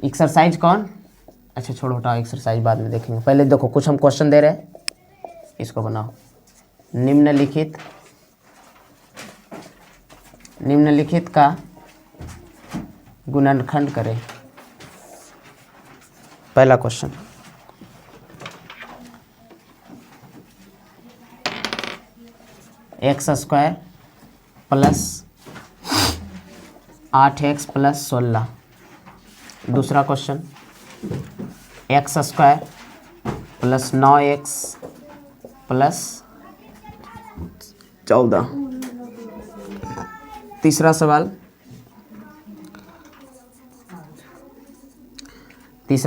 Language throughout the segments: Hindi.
एक्सरसाइज कौन, अच्छा छोड़ो हटाओ, एक्सरसाइज बाद में देखेंगे, पहले देखो कुछ हम क्वेश्चन दे रहे हैं, इसको बनाओ। निम्नलिखित का गुणनखंड करें। पहला question, x square plus 8x plus 16। दूसरा question, x square plus 9x plus 14। तीसरा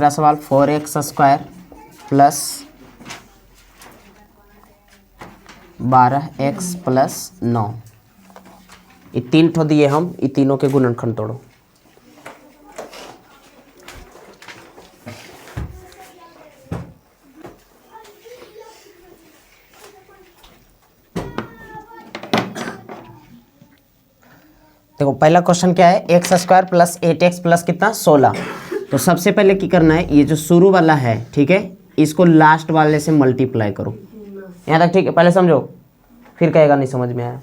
सवाल 4x square plus 12x plus 9। ये 3 ठो दिए हम, ये तीनों के गुणनखंड तोड़ो। देखो पहला क्वेश्चन क्या है, x square plus 8x plus कितना 16। तो सबसे पहले क्या करना है, ये जो शुरू वाला है ठीक है, इसको लास्ट वाले से मल्टीप्लाई करो। यहाँ तक ठीक है, पहले समझो फिर कहेगा नहीं समझ में आया।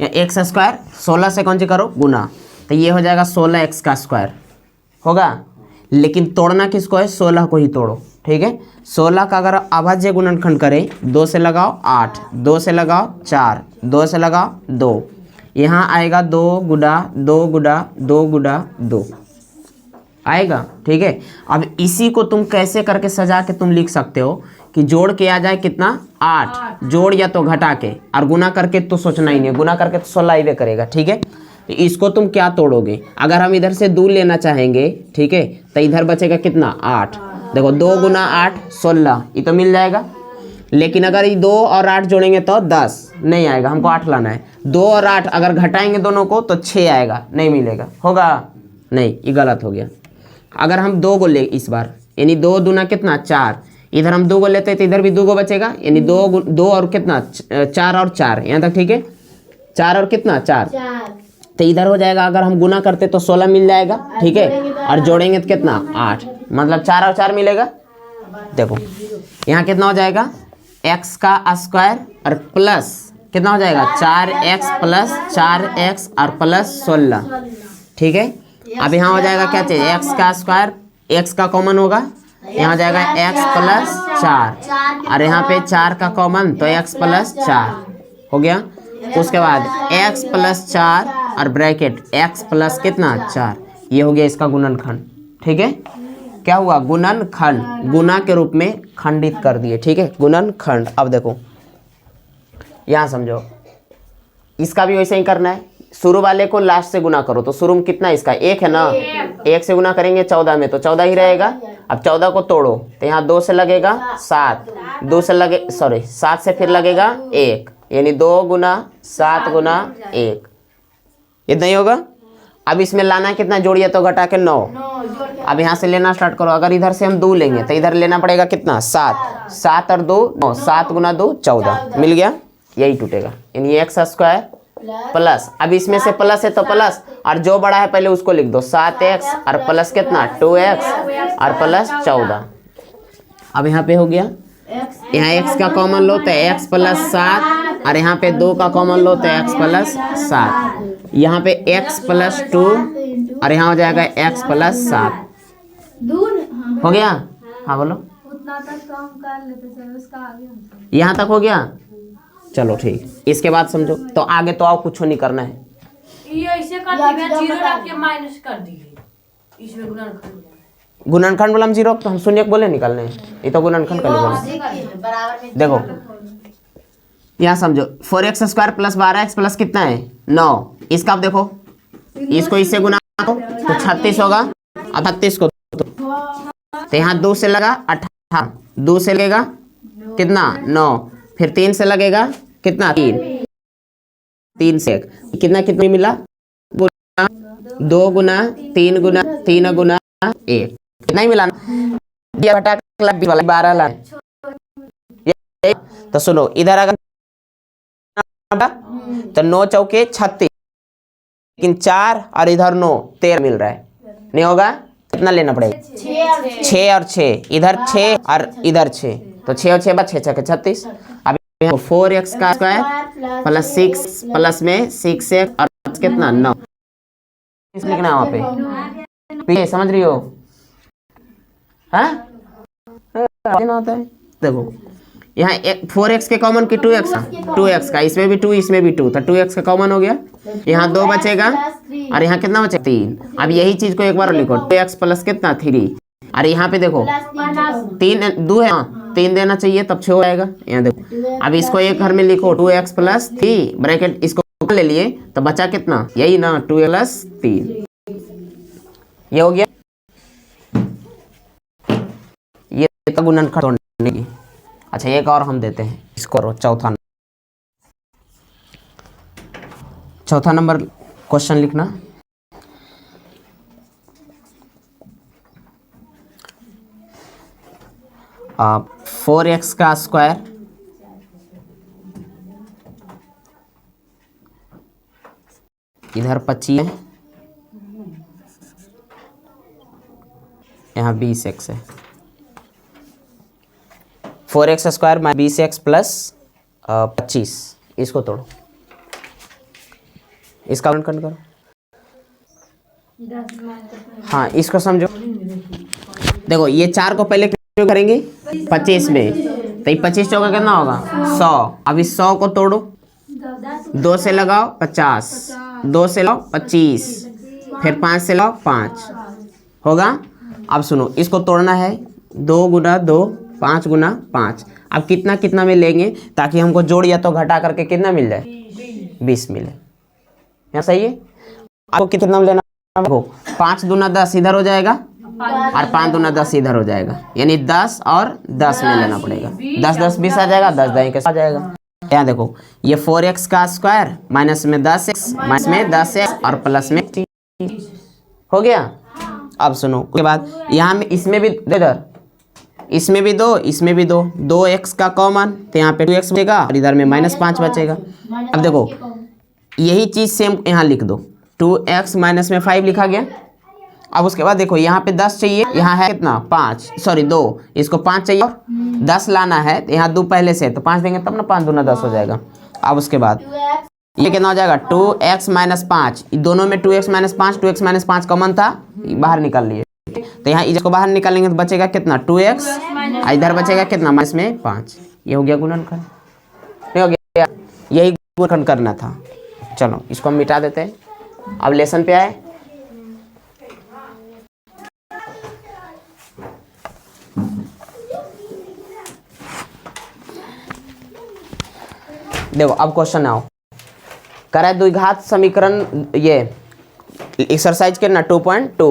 या एक्स स्क्वायर 16 से कौन सी करो गुना, तो ये हो जाएगा 16x का स्क्वायर होगा, लेकिन तोड़ना किसको है, 16 को ही तोड़ो ठीक है। 16 का अगर अभाज्य गुणनखंड करें, 2 से लगाओ 8, 2 से लगाओ 4, 2 से लगाओ 2, यहाँ आएगा 2 गुना 2 गुना 2 गुना 2 आएगा ठीक है। अब इसी को तुम कैसे करके सजा के तुम लिख सकते हो कि जोड़ के आ जाए कितना 8, जोड़ या तो घटा के, और गुना करके तो सोचना ही नहीं, गुना करके तो 16 ही करेगा ठीक है। तो इसको तुम क्या तोड़ोगे, अगर हम इधर से 2 लेना चाहेंगे ठीक है, तो इधर बचेगा कितना 8। देखो 2 गुना 8 16, ये तो मिल जाएगा। लेकिन अगर ये 2 और 8 जोड़ेंगे तो 10 नहीं आएगा, हमको 8 लाना है। 2 और 8 अगर घटाएंगे दोनों को तो 6 आएगा, नहीं मिलेगा, होगा नहीं, ये गलत हो गया। अगर हम 2 को ले इस बार, यानी 2 दूना कितना 4, इधर हम 2 को लेते हैं तो इधर भी 2 को बचेगा, यानी 2 और कितना 4 और 4, यहाँ तक ठीक है। 4 और कितना 4, तो इधर हो जाएगा, अगर हम गुना करते तो 16 मिल जाएगा ठीक है, और जोड़ेंगे तो कितना 8, मतलब 4 और 4 मिलेगा। देखो यहाँ कितना हो जाएगा, x का स्क्वायर और प्लस कितना हो जाएगा 4x प्लस 4x और प्लस 16 ठीक है। अब यहाँ हो जाएगा क्या चाहिए, x का स्क्वायर, x का कॉमन होगा, यहाँ हो जाएगा x प्लस 4, और यहाँ पे 4 का कॉमन तो x प्लस 4 हो गया। उसके बाद x प्लस 4 और ब्रैकेट x प्लस कितना 4, ये हो गया इसका गुणनखंड ठीक है। क्या हुआ, गुणनखंड, गुना के रूप में खंडित कर दिए ठीक है, गुणनखंड। अब देखो यहाँ समझो, इसका भी वैसे ही करना है, शुरू वाले को लास्ट से गुना करो, तो शुरू में कितना इसका 1 है ना, 1 से गुना करेंगे 14 में तो 14 ही रहेगा। अब 14 को तोड़ो तो यहाँ 2 से लगेगा 7, 2 से लगे 7 से फिर लगेगा 1, यानी 2 गुना 7 गुना 1, इतना ही होगा। अब इसमें लाना है कितना, जोड़िए तो घटा के 9। अब यहाँ से लेना स्टार्ट करो, अगर इधर से हम 2 लेंगे तो इधर लेना पड़ेगा कितना 7, 7 और 2 9, 7 गुना 2 14 मिल गया, यही टूटेगा, यानी एक्स स्क्वायर प्लस, अब इसमें से प्लस है तो प्लस, और जो बड़ा है पहले उसको लिख दो 7x और प्लस कितना 2x और प्लस 14। अब यहाँ पे हो गया, यहाँ x का कॉमन लो तो x प्लस 7, और यहाँ पे 2 का कॉमन लो तो x प्लस 7, यहाँ पे x प्लस 2 और यहाँ हो जाएगा x प्लस 7 हो गया। हाँ बोलो, यहाँ तक हो गया, चलो ठीक। इसके बाद समझो, तो आगे तो आओ कुछ नहीं करना है, ये ऐसे कर दिया, जीरो रख के माइनस कर दिए, इसमें गुणनखंड बोला हम 0, तो हम शून्य बोले निकालने, ये तो गुणनखंड कर बोले। देखो यहाँ समझो, 4x square plus 12x plus कितना है 9, इसका आप देखो, इसको इससे गुना तो 36 होगा। अब 36 को तो यहाँ 2 से लगा 18, 2 से लगेगा कितना 9, फिर 3 से लगेगा कितना 3, 3 से 1 कितना कितनी मिला 2 गुना 3 गुना 3 गुना 1 नहीं मिला, 12 ला। तो सुनो इधर अगर तो 9 चौके 36, लेकिन 4 और इधर 9 13 मिल रहा है, नहीं होगा कितना लेना पड़ेगा? 6 और 6, इधर 6 और इधर 6, तो 6 और 6 बाद 6 6 36। अब 4x का स्क्वायर प्लस 6 प्लस में 6x और कितना 9 लिखना है वहाँ पे, समझ रही हो? हाँ होता है। देखो यहाँ 4x के कॉमन की 2x का इसमें भी 2 इसमें भी 2, तो 2x का कॉमन हो गया, यहाँ 2 बचेगा और यहाँ कितना बचेगा 3। अब यही चीज को एक बार लिखो 2x प्लस कितना 3, अरे यहाँ पे देखो 3 2 है, 3 देना चाहिए तब 6 हो जाएगा। यहाँ देखो अब इसको एक घर में लिखो 2x प्लस 3 ब्रैकेट इसको ले लिए तो बचा कितना, यही ना 2 प्लस 3, ये हो गया। ये तो गुणनखंड तोड़ने की। अच्छा एक और हम देते हैं इसको, चौथा नंबर क्वेश्चन लिखना। आप 4x का स्क्वायर इधर 25 है, यहाँ 20x है। 4x square minus 20x plus 25, इसको तोड़ो, इसका अंकन करो। हाँ इसको समझो, देखो ये 4 को पहले क्यों करेंगे 25 में, तो ये 25 चौका कितना होगा 100। अब इस 100 को तोड़ो, 2 से लगाओ 50, 2 से लगाओ 25, फिर 5 से लगाओ 5 होगा। अब सुनो इसको तोड़ना है 2 गुना 2 5 गुना 5। अब कितना कितना में लेंगे ताकि हमको जोड़ या तो घटा करके कितना मिल जाए 20 मिले, यहाँ सही है। आपको कितना लेना हो, 5 दूना 10 इधर हो जाएगा और 5 दूना 10 इधर हो जाएगा, यानी 10 और 10 में लेना पड़ेगा। 10 10 20 आ जाएगा, 10 10 के आ जाएगा। यहाँ देखो ये 4x का स्क्वायर माइनस में 10x माइनस में 10x और प्लस में 3 हो गया। अब सुनो उसके बाद यहाँ में इसमें भी इधर इसमें भी 2 इसमें भी 2, 2x का कॉमन तो यहाँ पे 2x बचेगा और इधर में -5 बचेगा। अब देखो यही चीज सेम यहाँ लिख दो, 2x माइनस में 5 लिखा गया। अब उसके बाद देखो यहाँ पे 10 चाहिए, यहाँ है कितना 5 सॉरी 2, इसको 5 चाहिए और 10 लाना है तो यहाँ 2 पहले से तो 5 देंगे तब ना 5 दूना 10 हो जाएगा। अब उसके बाद ये कितना हो जाएगा 2x माइनस 5, दोनों में 2x minus 5 2x minus 5 common था, बाहर निकाल लिए, तो यहाँ इसको बाहर निकालेंगे तो बचेगा कितना 2x, इधर बचेगा कितना माइनस में 5। ये हो गया गुणनखंड, नहीं हो गया, यही गुणनखंड करना था। चलो इसको हम मिटा देते हैं। अब लेसन पे आए, देखो अब क्वेश्चन आओ, करा द्विघात समीकरण, ये एक्सरसाइज के ना 2.2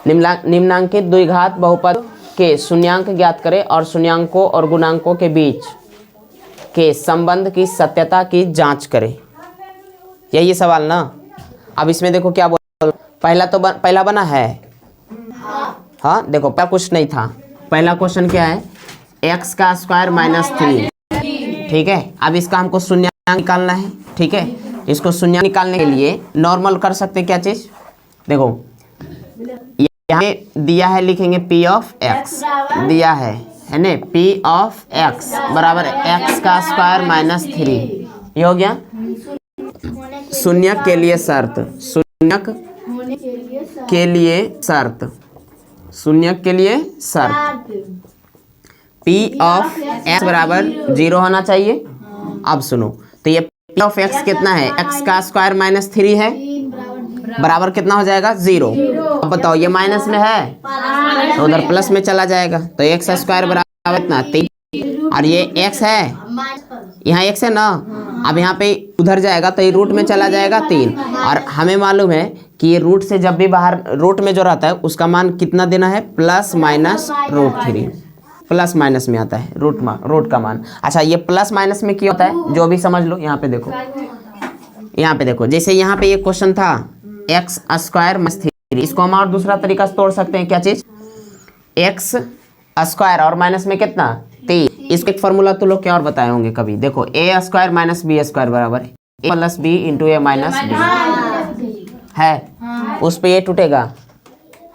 निम्नांकित द्विघात बहुपद के शून्यांक ज्ञात करें और शून्यांकों और गुणांकों के बीच के संबंध की सत्यता की जांच करें। यही सवाल ना। अब इसमें देखो क्या बोल, पहला तो पहला बना है, हाँ देखो पहला कुछ नहीं था। पहला क्वेश्चन क्या है, x का स्क्वायर माइनस 3, ठीक है। अब इसका हमको शून्यांक निकालना है, ठीक है। इसको शून्यांक निकालने के लिए नॉर्मल कर सकते हैं क्या चीज, देखो यहाँ दिया है, लिखेंगे p ऑफ x दिया है ना, p ऑफ x बराबर x का स्क्वायर माइनस 3, ये हो गया। शून्यक के लिए शर्त, शून्यक के लिए शर्त, शून्यक के लिए शर्त, p ऑफ x बराबर 0 होना चाहिए। अब सुनो तो ये p ऑफ x कितना है, x का स्क्वायर माइनस 3 है, बराबर कितना हो जाएगा 0। अब बताओ ये माइनस में है तो उधर प्लस में चला जाएगा, तो x स्क्वायर बराबर कितना 3 और ये x है, यहाँ x है ना। अब यहाँ पे उधर जाएगा तो ये रूट में चला जाएगा 3, और हमें मालूम है कि ये रूट से जब भी बाहर रूट में जो रहता है उसका मान कितना देना है, प्लस माइनस √3, प्लस माइनस में आता है रूट का मान। अच्छा ये प्लस माइनस में क्या होता है जो भी समझ लो। यहाँ पे देखो, यहाँ पे देखो, जैसे यहाँ पे ये क्वेश्चन था x स्क्वायर माइनस 3, इसको हम और दूसरा तरीका से तोड़ सकते हैं, क्या चीज, x स्क्वायर और माइनस में कितना 3, इसको एक फॉर्मूला तो लोग क्या और बताए होंगे कभी, देखो a square minus b square बराबर a plus b into a minus b है, उस पे ये टूटेगा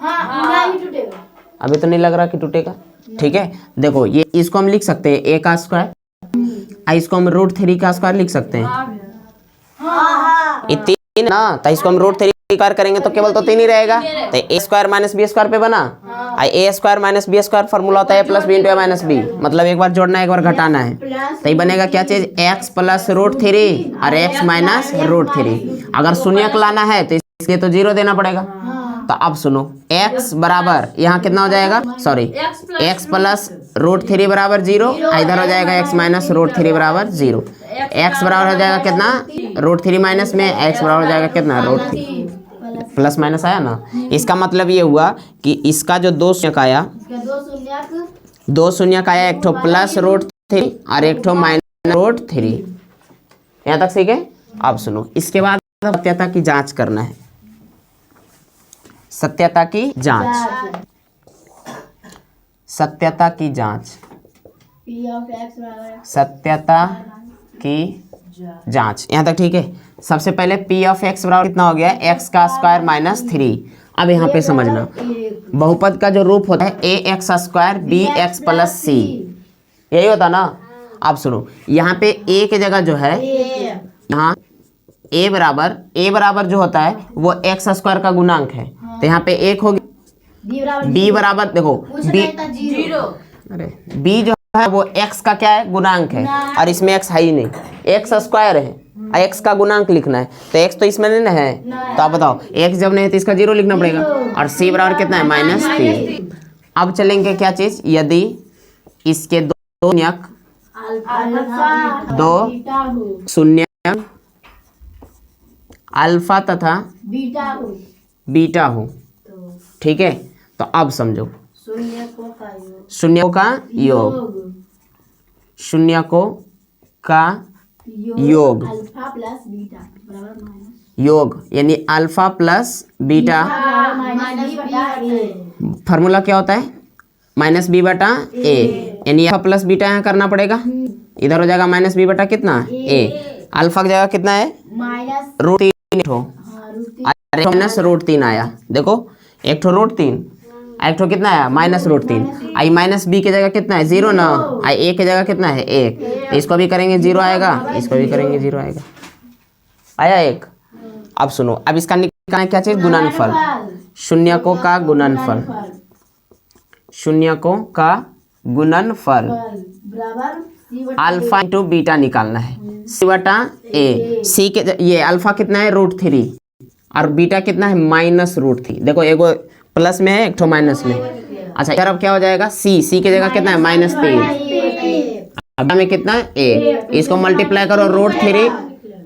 हाँ नहीं टूटेगा। अभी तो नहीं लग रहा कि टूटेगा। ठीक है, देखो ये इसको हम लिख सकते हैं a का स्क्वायर, इसको हम √3 का स्क्वायर लिख सकते हैं। ये 3 ना, तो इसको हम √3 स्क्वायर करेंगे तो केवल तो 3 ही रहेगा। तो a square minus B square पे बना, a square minus B square formula होता है a plus B into a minus B, मतलब एक बार जोड़ना है एक बार घटाना है। तो ये बनेगा क्या चीज, x प्लस √3 और x माइनस √3। अगर शून्यक लाना है तो इसलिए तो 0 देना पड़ेगा। तो अब सुनो, x बराबर यहाँ कितना हो जाएगा, सॉरी x प्लस √3 बराबर 0, इधर हो जाएगा x माइनस √3 बराबर 0। x बराबर हो जाएगा कितना, √3 माइनस में x बराबर हो जाएगा कितना, √3 प्लस माइनस आया ना। इसका मतलब ये हुआ कि इसका जो दो शून्यक आया, दो शून्यक आया, एक ठो प्लस √3 और एक ठो माइनस √3। यहाँ तक ठीक है। अब सुनो, इसके बाद सत्यता की जांच करना है, सत्यता की जांच, सत्यता की जांच, सत्यता की जांच। यहाँ तक ठीक है। सबसे पहले p ऑफ x बराबर कितना हो गया, x का स्क्वायर माइनस 3। अब यहाँ पे समझना, बहुपद का जो रूप होता है ax square bx plus c, यही होता ना। अब सुनो, यहाँ पे a की जगह जो है, यहाँ a बराबर जो होता है वो x स्क्वायर का गुणांक है, तो यहाँ पे 1 हो गया। b बराबर देखो b, अरे b जो है वो x का क्या है, गुणांक है, और इसमें x है ही नहीं, x स्क्वायर है, x का गुणांक लिखना है, तो x तो इसमें नहीं ना है। तो आप बताओ, x जब नहीं है तो इसका 0 लिखना पड़ेगा, और c बराबर कितना है, -3। अब चलेंगे क्या चीज, यदि इसके दो शून्यक, दो शून्यक अल्फा तथा बीटा हो, ठीक है। तो अब समझो, शून्यों का योग, शून्यकों का योग, योग यानी अल्फा प्लस बीटा, फार्मूला क्या होता है, -b/a, यानी अल्फा प्लस बीटा यहाँ करना पड़ेगा, इधर हो जाएगा -b बटा कितना, a। अल्फा की जगह कितना है, √3 ठो, -√3 आया। देखो एक ठो √3, एक ठो कितना आया, -√3। आई माइनस बी की जगह कितना है, 0 ना, आई a की जगह कितना है, 1। इसको भी करेंगे 0 आएगा, इसको भी करेंगे 0 आएगा, आया 1। अब सुनो, अब इसका निकालना है क्या चीज, गुणनफल, शून्यकों का गुणनफल, शून्यकों का गुणनफल अल्फा इंटू बीटा निकालना है, c/a। c के ये अल्फा कितना है, √3, और बीटा कितना है, -√3। देखो एगो प्लस में है, एक ठो माइनस में। अच्छा यार अब क्या हो जाएगा, c की जगह कितना है, -3, अब में कितना है, a। इसको मल्टीप्लाई करो,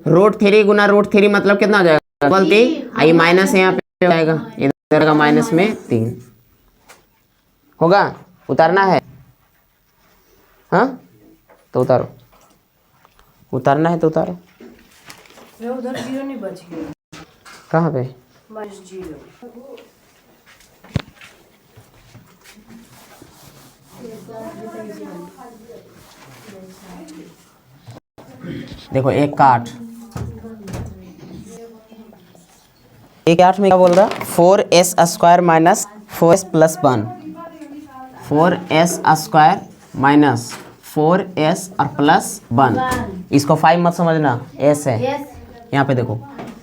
√3 गुना √3 मतलब कितना हो जाएगा, बोलती आई माइनस यहाँ पे हो जाएगा, इधर का माइनस में 3 होगा, उतारना है, हाँ तो उतारो, उतारना है तो उतारो। उधर 0 नहीं बच गया, कहाँ पे, -0। देखो 1 का 8, 1 के 8 में क्या बोल रहा, 4s square minus 4s plus 1, 4s square minus 4s और प्लस 1। इसको 5 मत समझना, s है यहाँ पे। देखो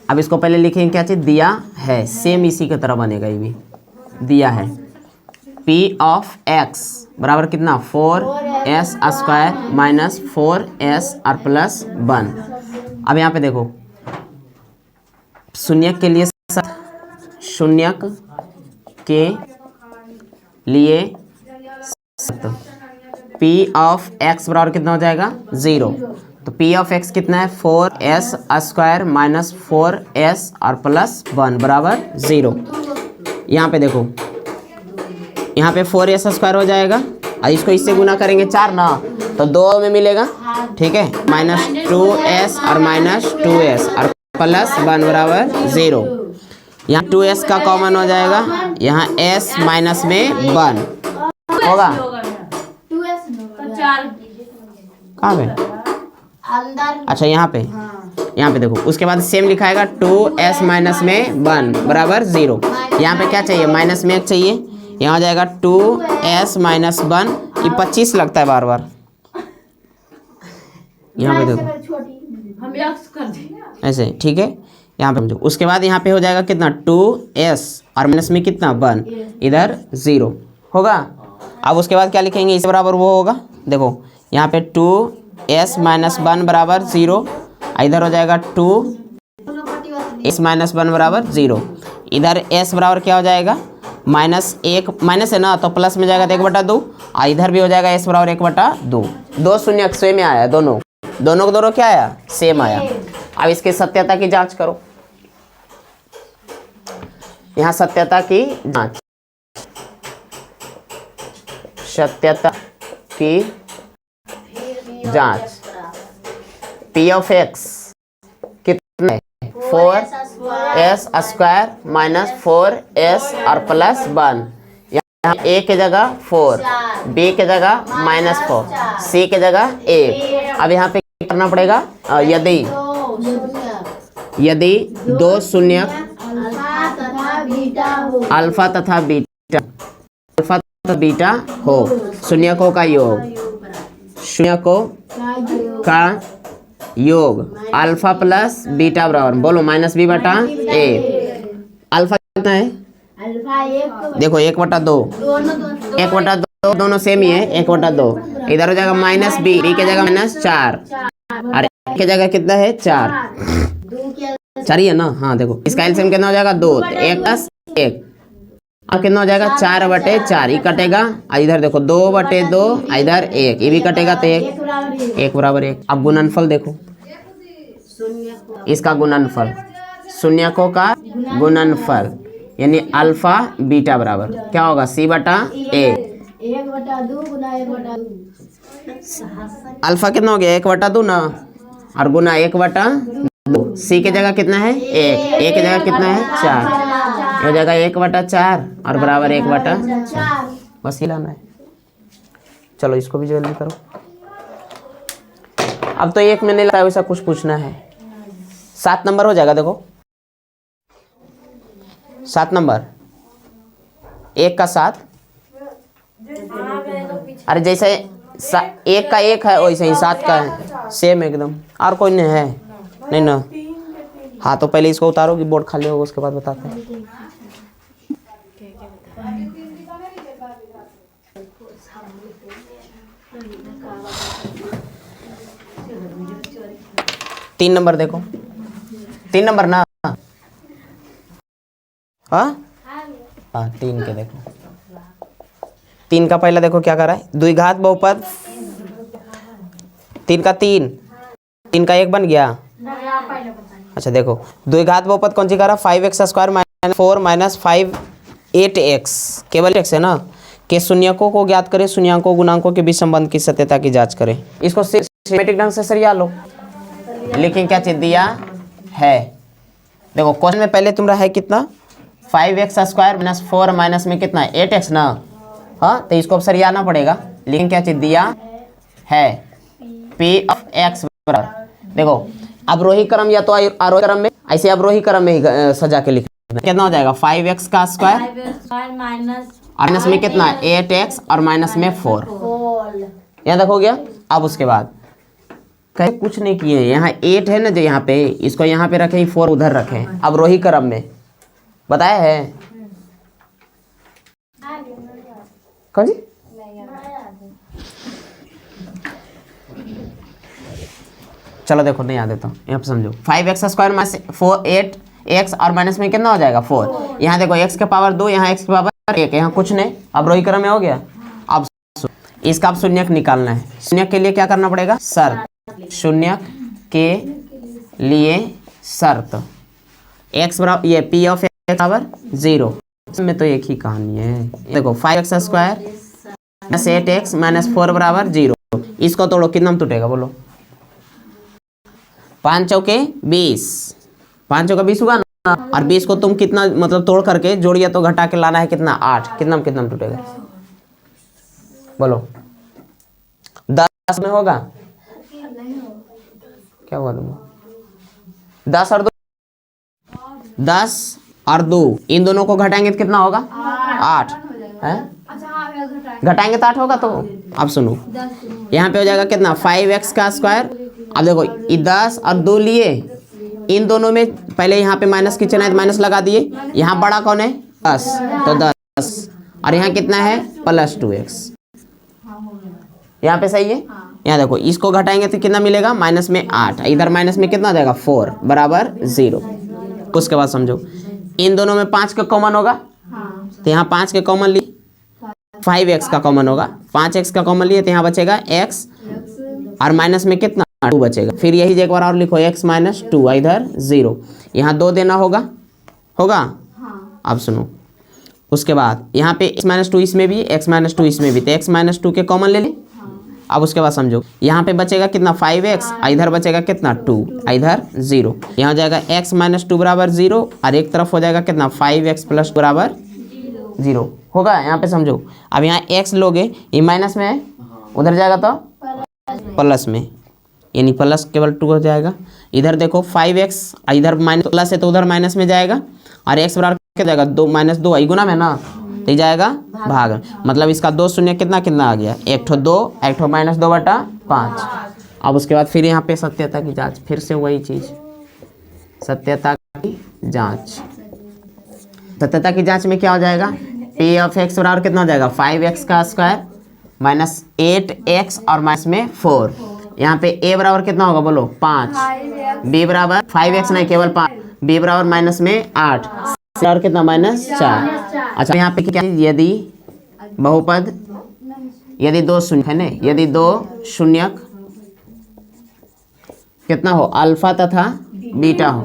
अब इसको पहले लिखेंगे क्या चीज, दिया है, सेम इसी की तरह बनेगा, ये भी दिया है। p ऑफ x बराबर कितना, 4s स्क्वायर माइनस 4s और प्लस 1। अब यहाँ पे देखो, शून्यक के लिए, शून्यक के लिए p ऑफ x बराबर कितना हो जाएगा, 0। तो p ऑफ x कितना है, 4s स्क्वायर माइनस 4s और प्लस 1 बराबर 0। यहाँ पे देखो, यहाँ पे 4s स्क्वायर हो जाएगा, और इसको इससे गुना करेंगे 4 ना, तो 2 में मिलेगा, ठीक है, -2s और -2s और प्लस 1 बराबर 0। यहाँ 2s का कॉमन हो जाएगा, यहाँ s माइनस में 1 होगा, कहाँ पे, अंदर। अच्छा यहाँ पे देखो, उसके बाद सेम लिखाएगा 2s माइनस में 1 बराबर 0। यहाँ पे क्या चाहिए, माइनस में 1 चाहिए, यहाँ हो जाएगा 2s माइनस 1। ये 25 लगता है बार बार, यहाँ पे देखो हम एक्स कर दें ऐसे, ठीक है। यहाँ पे समझो, उसके बाद यहाँ पे हो जाएगा कितना 2s और माइनस में कितना 1, इधर 0 होगा। अब उसके बाद क्या लिखेंगे, इस बराबर वो होगा, देखो यहाँ पे 2s माइनस 1 बराबर 0, इधर हो जाएगा 2s माइनस 1 बराबर 0, इधर s बराबर क्या हो जाएगा -1, माइनस है ना तो प्लस में जाएगा तो 1/2, और इधर भी हो जाएगा s बराबर 1/2। दो शून्य सेम में आया, दोनों को दोनों क्या आया, सेम आया। अब इसकी सत्यता की जांच करो, यहाँ सत्यता की जांच, सत्यता की जांच, p ऑफ x कितना है 4s स्क्वायर माइनस 4s और प्लस 1, यहाँ a की जगह 4, b की जगह -4, c की जगह 1। अब यहाँ पे क्या करना पड़ेगा, यदि दो शून्य अल्फा तथा बीटा हो, शून्यकों का योग, शून्यकों का योग अल्फा प्लस बीटा बराबर, बोलो -b/a। अल्फा कितना है, देखो 1/2, 1/2 दोनों सेम ही है, 1/2 इधर हो जाएगा -b, b की जगह -4 और a की जगह कितना है 4 ही है ना। हाँ देखो इसका एलसीएम कितना हो जाएगा 2, तो 1 + 1 अब कितना हो जाएगा 4/4, ये कटेगा, और इधर देखो 2/2, इधर 1, ये भी कटेगा तो 1 बराबर 1। अब गुणनफल देखो, इसका गुणनफल, शून्यकों का गुणनफल यानी अल्फा बीटा बराबर क्या होगा, c/a। 1/2 गुना 1/2, अल्फा कितना हो गया 1/2 ना, और गुना 1/2, c की जगह कितना है 1, a की जगह कितना है 4, हो जाएगा 1/4 और बराबर 1/4, बस ही लाना है। चलो इसको भी जल्दी करो। अब तो एक में नहीं लगता वैसा कुछ पूछना है। 7 नंबर हो जाएगा, देखो 7 नंबर, 1 का 7, अरे जैसे 1 का 1 है वैसे ही 7 का है, सेम एकदम। और कोई नहीं है, नहीं ना। हाँ तो पहले इसको उतारो कि बोर्ड खाली होगा, उसके बाद बताते हैं। तीन नंबर देखो, 3 नंबर ना, हाँ 3 के देखो, 3 का पहला देखो क्या कर रहा है, द्विघात बहुपद, 3 का 3 का 1 बन गया। अच्छा देखो द्विघात बहुपद कौन सी कर रहा, 5x square minus 4 minus 5 8x, केवल x है ना, के शून्यकों को ज्ञात करें, शून्यांकों गुणांकों के बीच संबंध की सत्यता की जांच करें। इसको सिस्टमैटिक ढंग से सरिया लो, लेकिन क्या चीज दिया है, देखो क्वेश्चन में पहले तुम्हारा है कितना 5x स्क्वायर माइनस 4 माइनस में कितना 8x ना, हाँ तो इसको अब सरियाना पड़ेगा, लेकिन क्या चीज दिया है p ऑफ x बराबर, देखो अवरोही क्रम या तो आरोही क्रम में, ऐसे अवरोही क्रम में ही सजा के लिखना, कितना हो जाएगा 5x का स्क्वायर माइनस में कितना 8x और माइनस में 4, यहाँ देखो गया। अब उसके बाद कहीं कुछ नहीं किए, यहाँ 8 है ना जो यहाँ पे, इसको यहाँ पे रखे, 4 उधर रखे, अवरोही क्रम में बताया है कौन जी, चलो देखो नहीं याद देता हूँ, यहाँ पे समझो 5x स्क्वायर माइनस 8x और माइनस में कितना हो जाएगा 4, यहाँ देखो x के पावर 2, यहाँ x के पावर 1, यहाँ कुछ नहीं, अब रोही क्रम में हो गया। अब इसका अब शून्यक निकालना है, शून्यक के लिए क्या करना पड़ेगा, शर्त, शून्यक के लिए शर्त, x बराबर ये p ऑफ x बराबर 0, इसमें तो एक ही कहानी है। देखो 5x square minus 8x minus 4 बराबर 0, इसको तोड़ो कितना में टूटेगा बोलो, 5 चौके 20, 5 चौका 20 हुआ ना, और 20 को तुम कितना मतलब तोड़ करके जोड़िए तो घटा के लाना है कितना 8, कितना में टूटेगा बोलो, 10 में होगा क्या हुआ तुम? 10 और 2, 10 और 2 इन दोनों को घटाएंगे तो कितना होगा? 8 है। घटाएंगे तो 8 होगा। तो अब सुनो, यहाँ पे हो जाएगा कितना? 5x का स्क्वायर। अब देखो ये 10 और 2 लिए, इन दोनों में पहले यहाँ पे माइनस किचन है तो माइनस लगा दिए। यहाँ बड़ा कौन है? 10, तो 10 और यहाँ कितना है? Plus 2x। यहाँ पे सही है। यहाँ देखो इसको घटाएंगे तो कितना मिलेगा? माइनस में 8, इधर माइनस में कितना हो जाएगा? 4 बराबर 0। उसके बाद समझो इन दोनों में 5 का कॉमन होगा, तो यहाँ 5 के कॉमन लिए 5x का कॉमन होगा। 5x का कॉमन लिए तो यहाँ बचेगा x और माइनस में कितना? 2 बचेगा। फिर यही एक बार और लिखो x माइनस 2, इधर 0, यहाँ 2 देना होगा। अब सुनो, उसके बाद यहाँ पे x माइनस 2 इसमें भी, x माइनस 2 इसमें भी, तो x माइनस 2 के कॉमन ले लें। अब उसके बाद समझो यहाँ पे बचेगा कितना? 5x, इधर बचेगा कितना? 2, इधर 0। यहाँ हो जाएगा x माइनस 2 बराबर 0 और एक तरफ हो जाएगा कितना? 5x प्लस बराबर 0 होगा। यहाँ पे समझो, अब यहाँ x लोगे, ये माइनस में है, उधर जाएगा तो प्लस में, यानी प्लस केवल 2 हो जाएगा। इधर देखो 5x, इधर माइनस प्लस है तो उधर माइनस में जाएगा और x बराबर क्या जाएगा? 2 माइनस 2 गुना में ना, तो जाएगा भाग। मतलब इसका 2 शून्य कितना कितना आ गया? 1 ठो 2, 1 ठो माइनस 2 बटा 5। अब उसके बाद फिर यहाँ पे सत्यता की जांच, फिर से वही चीज़, सत्यता की जांच। सत्यता की जांच में क्या हो जाएगा? p ऑफ x बराबर कितना हो जाएगा? 5x का स्क्वायर माइनस 8x और माइनस में 4। यहाँ पे a बराबर कितना होगा? बोलो 5, b बराबर 5x नहीं केवल 5, b बराबर माइनस में 8 और कितना? माइनस 4। अच्छा यहाँ पे क्या? यदि बहुपद, यदि 2 शून्य है ना, यदि 2 शून्यक कितना हो? अल्फा तथा बीटा हो,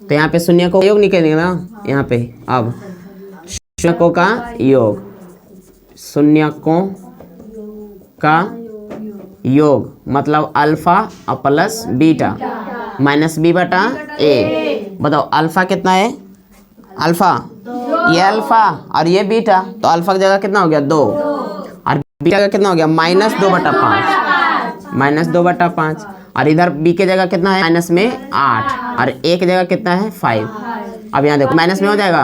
तो यहाँ पे शून्य को योग निकलेगा ना। यहाँ पे अब शून्यकों का योग, शून्यकों का योग मतलब अल्फा और प्लस बीटा माइनस b बटा a। बताओ अल्फा कितना है? अल्फा, ये अल्फा और ये बीटा, तो अल्फा की जगह कितना हो गया? 2 और बीटा का कितना हो गया? माइनस 2 बटा 5, माइनस 2 बटा 5। और इधर b के जगह कितना है? माइनस में 8 और a की जगह कितना है? 5। अब यहाँ देखो माइनस में हो जाएगा,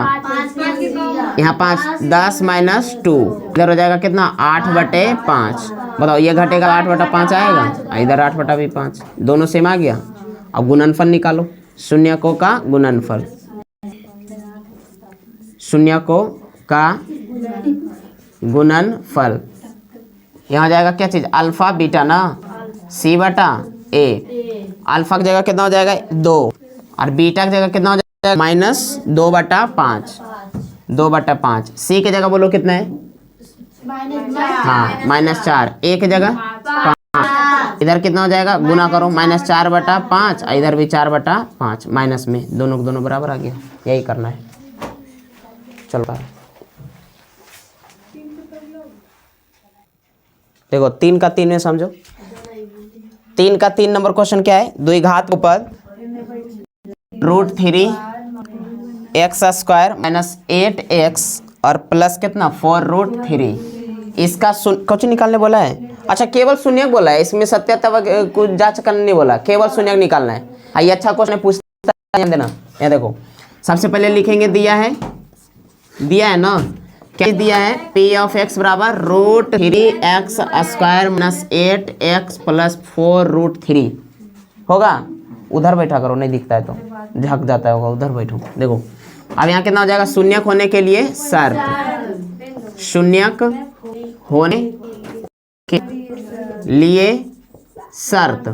यहाँ 5, 10 माइनस 2, इधर हो जाएगा कितना? 8 बटे 5। बताओ ये घटेगा 8 बटा 5 आएगा, इधर 8 बटा भी 5, दोनों सेम आ गया। अब गुणनफल निकालो, शून्यकों का गुणनफल, शून्यकों का गुणनफल। यहाँ जाएगा क्या चीज? अल्फा बीटा ना, c बटा a। अल्फा की जगह कितना हो जाएगा? 2 और बीटा की जगह कितना हो जाएगा? माइनस 2 बटा 5, 2 बटा 5। c की जगह बोलो कितना है? हाँ माइनस 4। a की जगह 5, इधर कितना हो जाएगा? गुना करो, माइनस 4 बटा 5 और इधर भी 4 बटा 5, माइनस में दोनों को दोनों बराबर आ गया। यही करना है। चलो देखो 3 का 3 में समझो, 3 का 3 नंबर क्वेश्चन क्या है? द्विघात बहुपद √3 x स्क्वायर माइनस 8x और प्लस कितना? 4√3। इसका कुछ निकालने बोला है। अच्छा केवल शून्यक बोला है, इसमें सत्यता कुछ जांच करने नहीं बोला, केवल शून्यक निकालना है। ये अच्छा क्वेश्चन पूछता है, देना। ये देखो सबसे पहले लिखेंगे, दिया है ना, क्या दिया है? p ऑफ x बराबर √3x square minus 8x plus 4√3 होगा। उधर बैठा करो, नहीं दिखता है तो झक जाता है, होगा उधर बैठो। देखो अब यहाँ कितना हो जाएगा? शून्यक होने के लिए शर्त, शून्यक होने के लिए शर्त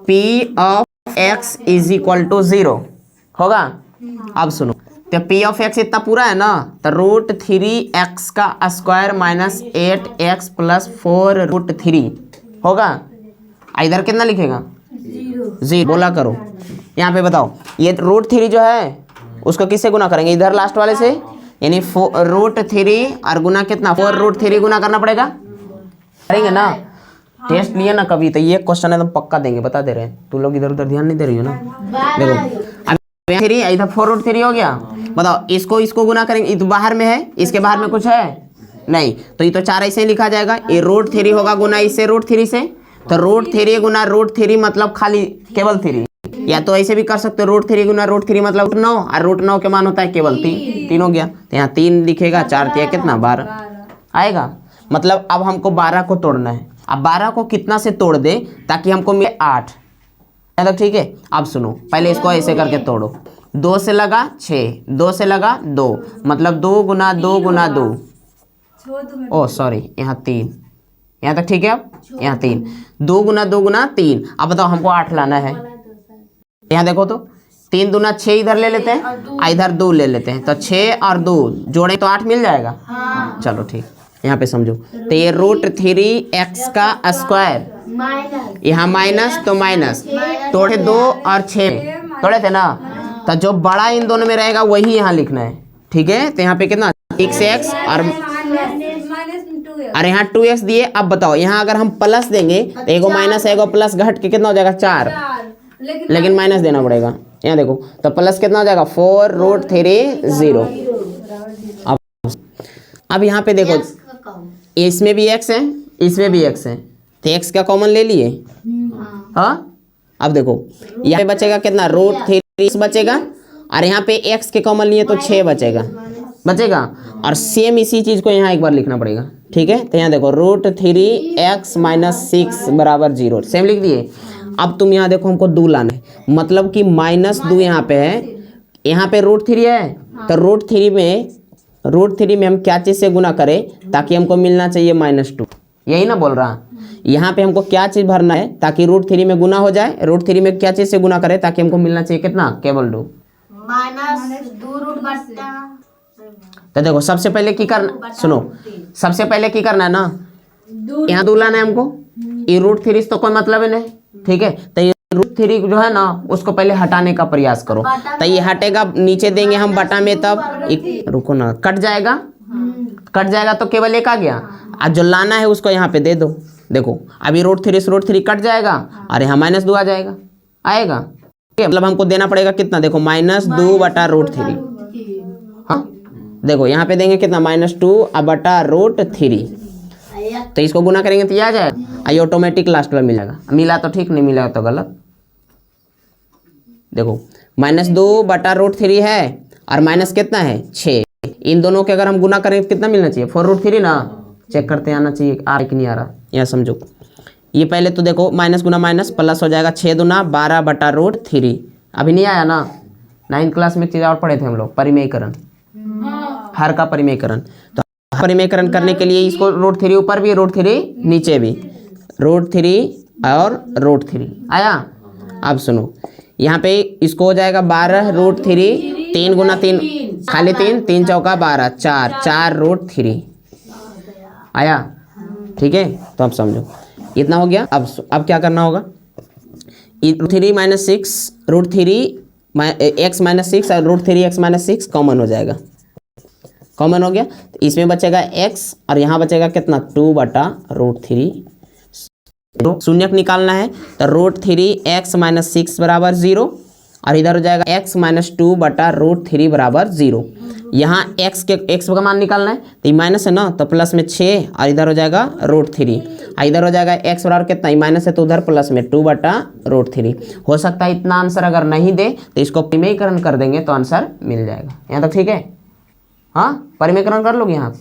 p of x is equal to 0 होगा। अब सुनो, तो p ऑफ x इतना पूरा है ना, तो √3x का स्क्वायर माइनस 8x प्लस 4√3 होगा। इधर कितना लिखेगा? 0 बोला करो। यहाँ पे बताओ ये √3 जो है उसको किससे गुना करेंगे? इधर लास्ट वाले से, यानी √3 और गुना कितना? 4√3 गुना करना पड़ेगा, करेंगे ना। टेस्ट लिए ना कभी, तो ये क्वेश्चन एकदम पक्का देंगे, बता दे रहे हैं। तुम लोग इधर उधर ध्यान नहीं दे रही हो ना। देखो अब 3 इधर 4√3 हो गया। बताओ इसको गुना करेंगे, ये तो बाहर में है, इसके बाहर में कुछ है नहीं, तो ये तो 4 ऐसे ही लिखा जाएगा। ये √3 होगा गुना इससे √3 से, तो रूट 3 गुना रूट 3 मतलब खाली केवल 3, या तो ऐसे भी कर सकते हो रूट 3 गुना रूट 3 मतलब 9, और रूट 9 के मान होता है केवल 3 हो गया। तो यहाँ 3 दिखेगा, 4 3 कितना 12 आएगा। मतलब अब हमको 12 को तोड़ना है। अब 12 को कितना से तोड़ दे ताकि हमको मिले 8, मतलब ठीक है। अब सुनो, पहले इसको ऐसे करके तोड़ो। 2 से लगा 6, 2 से लगा 2, मतलब 2 गुना 2 गुना 2, ओ सॉरी यहाँ 3, यहाँ तक ठीक है। अब यहाँ 3, 2 गुना 2 गुना 3। अब बताओ हमको 8 लाना है। यहाँ देखो तो 3 दूना 6 इधर ले लेते हैं, इधर 2 ले लेते हैं, तो 6 और 2 जोड़े तो 8 मिल जाएगा। चलो ठीक, यहाँ पे समझो। तो ये रूट 3 x का स्क्वायर, यहाँ माइनस तो माइनस, तोड़े 2 और 6 तोड़े थे ना, तो जो बड़ा इन दोनों में रहेगा वही यहाँ लिखना है, ठीक है। तो यहाँ पे कितना 6x और यहाँ 2x दिए। अब बताओ यहाँ अगर हम प्लस देंगे तो एगो माइनस एगो प्लस घट के कितना हो जाएगा 4, लेकिन माइनस देना पड़ेगा। यहाँ देखो तो प्लस कितना हो जाएगा 4 रूट 3 0। अब यहाँ पे देखो इसमें भी x है, इसमें भी x है, तो x का कॉमन ले लिए। हाँ अब देखो यहाँ पे बचेगा कितना रूट 3 बचेगा, और यहाँ पे x के कॉमन लिए तो 6 बचेगा। और सेम इसी चीज को यहाँ एक बार लिखना पड़ेगा, ठीक है। तो यहाँ देखो रूट 3x माइनस 6 बराबर 0, सेम लिख दिए। अब तुम यहाँ देखो हमको 2 लाना है, मतलब कि -2 यहाँ पे है, यहाँ पे रूट 3 है, तो रूट 3 में हम क्या चीज़ से गुना करें ताकि हमको मिलना चाहिए -2, यही ना बोल रहा। यहाँ पे हमको क्या चीज़ भरना है ताकि रूट 3 में गुना हो जाए, रूट 3 में क्या चीज़ से गुना करें ताकि हमको मिलना चाहिए कितना केवल 2। तो देखो सबसे पहले की करना, सुनो सबसे पहले की करना है ना, यहाँ 2 लाना है हमको। ये रूट 3 तो कोई मतलब ही नहीं, ठीक है। तो ये रूट 3 जो है ना उसको पहले हटाने का प्रयास करो। तो ये हटेगा, नीचे देंगे हम बटा में, तब एक रुको ना कट जाएगा तो केवल 1 आ गया। आज जो लाना है उसको यहाँ पे दे दो। देखो अभी रूट 3 कट जाएगा और यहाँ -2 आ जाएगा, आएगा, ठीक है। मतलब हमको देना पड़ेगा कितना, देखो -2 बटा रूट 3। हाँ देखो यहाँ पे देंगे कितना -2 बटा रूट 3, तो इसको गुना करेंगे तो ये आ जाएगा, ये ऑटोमेटिक लास्ट में मिल जाएगा। मिला तो ठीक, नहीं मिला तो गलत। देखो -2 बटा रूट 3 है और माइनस कितना है 6, इन दोनों के अगर हम गुना करें तो कितना मिलना चाहिए 4 रूट 3 ना। चेक करते आना चाहिए आ रहा कि नहीं आ रहा, यहाँ समझो। ये पहले तो देखो माइनस गुना माइनस प्लस हो जाएगा 6 दूना 12 बटा रूट 3। अभी नहीं आया ना, 9th क्लास में एक चीज़ और पढ़े थे हम लोग, परिमेयकरण, हर का परिमेयकरण। तो परिमेयकरण करने के लिए इसको रूट 3 ऊपर भी रूट 3 नीचे भी, रूट 3 और रूट 3 आया। अब सुनो यहाँ पे इसको हो जाएगा 12 रूट 3, 3 गुना 3 खाली 3, 3 चौका 12, 4 रूट 3 आया, ठीक है। तो अब समझो इतना हो गया। अब क्या करना होगा, root 3 minus 6 root 3 x minus 6 और रूट 3 x माइनस 6 कॉमन हो जाएगा, कॉमन हो गया। तो इसमें बचेगा x और यहाँ बचेगा कितना 2 बटा रूट 3। शून्य निकालना है तो रूट 3 x माइनस 6 बराबर 0 और इधर हो जाएगा x माइनस 2 बटा रूट 3 बराबर 0। यहाँ x का मान निकालना है तो ये माइनस है ना, तो प्लस में 6 और इधर हो जाएगा रूट 3 और इधर हो जाएगा x बराबर कितना, ये माइनस है तो उधर प्लस में 2 बटा रूट 3। हो सकता है इतना आंसर अगर नहीं दे तो इसको परिमेयकरण कर देंगे तो आंसर मिल जाएगा। यहाँ तक ठीक है। हाँ परिमेयकरण कर लोगे। यहाँ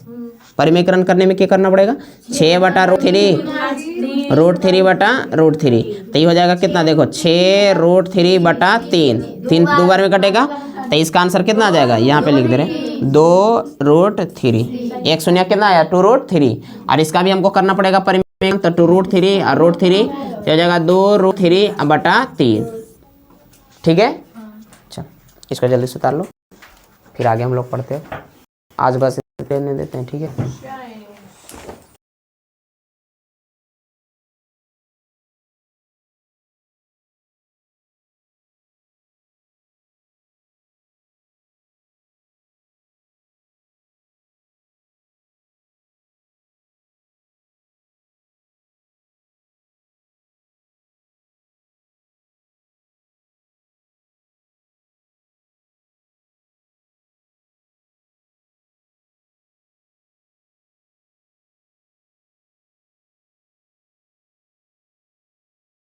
परिमेयकरण करने में क्या करना पड़ेगा, 6 बटा रूट 3 बटा रूट 3, तो ये हो जाएगा कितना, देखो 6 रूट 3 बटा 3, 3 2 बार में कटेगा तो इसका आंसर कितना आ जाएगा, यहाँ पे लिख दे रहे 2 रूट 3। एक शून्य कितना आया 2 रूट 3, और इसका भी हमको करना पड़ेगा परिमेय, तो 2 रूट 3 और रूट 3 हो जाएगा 2 रूट 3 बटा 3, ठीक है। अच्छा इसको जल्दी से उतार लो, फिर आगे हम लोग पढ़ते हैं। आज बस इतने देते हैं, ठीक है।